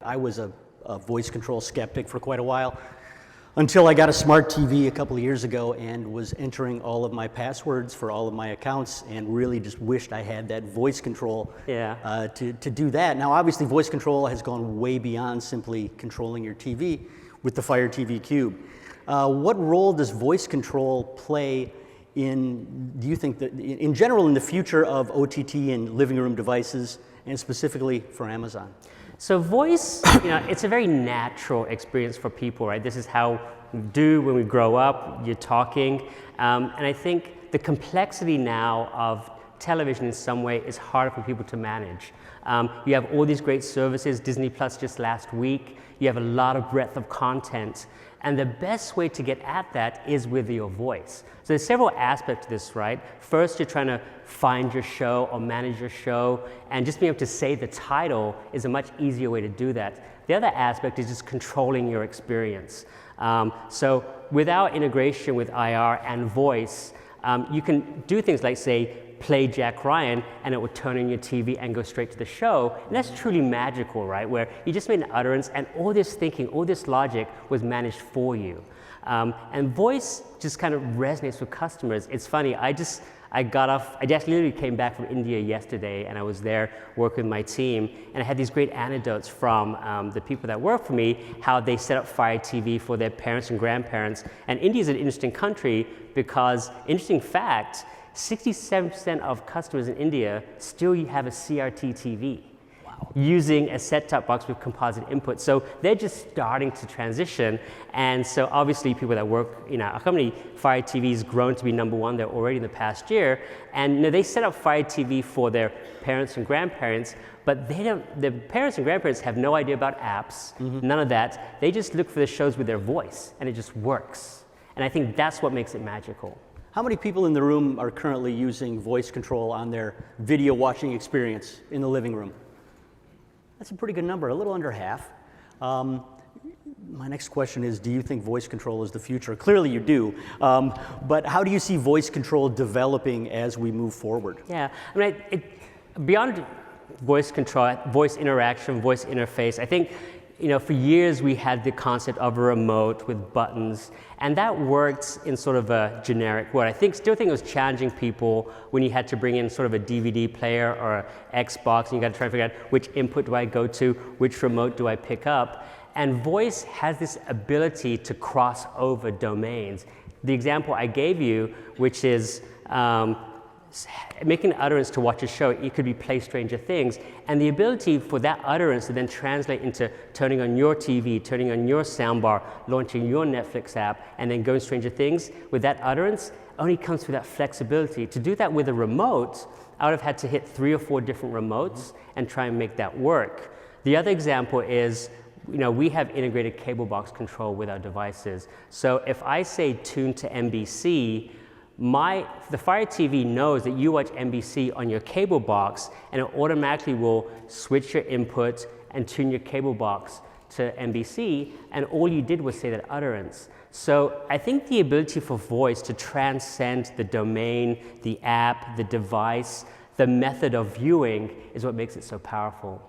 I was a voice control skeptic for quite a while until I got a smart TV a couple of years ago and was entering all of my passwords for all of my accounts and really just wished I had that voice control to do that. Now obviously voice control has gone way beyond simply controlling your TV with the Fire TV Cube. What role does voice control play in, do you think, that in general in the future of OTT and living room devices, and specifically for Amazon? So voice, it's a very natural experience for people, right? This is how we do when we grow up, you're talking. And I think the complexity now of television in some way is harder for people to manage. You have all these great services, Disney Plus just last week, you have a lot of breadth of content. And the best way to get at that is with your voice. So there's several aspects to this, right? First, you're trying to find your show or manage your show, and just being able to say the title is a much easier way to do that. The other aspect is just controlling your experience. So without integration with IR and voice, you can do things like, say, play Jack Ryan, and it would turn on your TV and go straight to the show. And that's truly magical, right? Where you just made an utterance and all this thinking, all this logic was managed for you. And voice just kind of resonates with customers. It's funny, I just literally came back from India yesterday, and I was there working with my team, and I had these great anecdotes from the people that work for me, how they set up Fire TV for their parents and grandparents. And India is an interesting country because, interesting fact, 67% of customers in India still have a CRT TV. Wow. Using a set-top box with composite input. So they're just starting to transition. And so obviously people that work, our company, Fire TV, has grown to be #1 there already in the past year. And they set up Fire TV for their parents and grandparents, but the parents and grandparents have no idea about apps, none of that. They just look for the shows with their voice, and it just works. And I think that's what makes it magical. How many people in the room are currently using voice control on their video watching experience in the living room? That's a pretty good number, a little under half. My next question is, do you think voice control is the future? Clearly you do, but how do you see voice control developing as we move forward? Yeah, I mean, beyond voice control, voice interaction, voice interface, I think for years we had the concept of a remote with buttons, and that worked in sort of a generic way. I still think it was challenging people when you had to bring in sort of a DVD player or an Xbox, and you got to try to figure out which input do I go to, which remote do I pick up. And voice has this ability to cross over domains. The example I gave you, which is making an utterance to watch a show, it could be play Stranger Things, and the ability for that utterance to then translate into turning on your TV, turning on your soundbar, launching your Netflix app, and then going Stranger Things with that utterance only comes through that flexibility. To do that with a remote, I would have had to hit 3 or 4 different remotes and try and make that work. The other example is, we have integrated cable box control with our devices. So if I say tune to NBC, the Fire TV knows that you watch NBC on your cable box, and it automatically will switch your input and tune your cable box to NBC, and all you did was say that utterance. So I think the ability for voice to transcend the domain, the app, the device, the method of viewing is what makes it so powerful.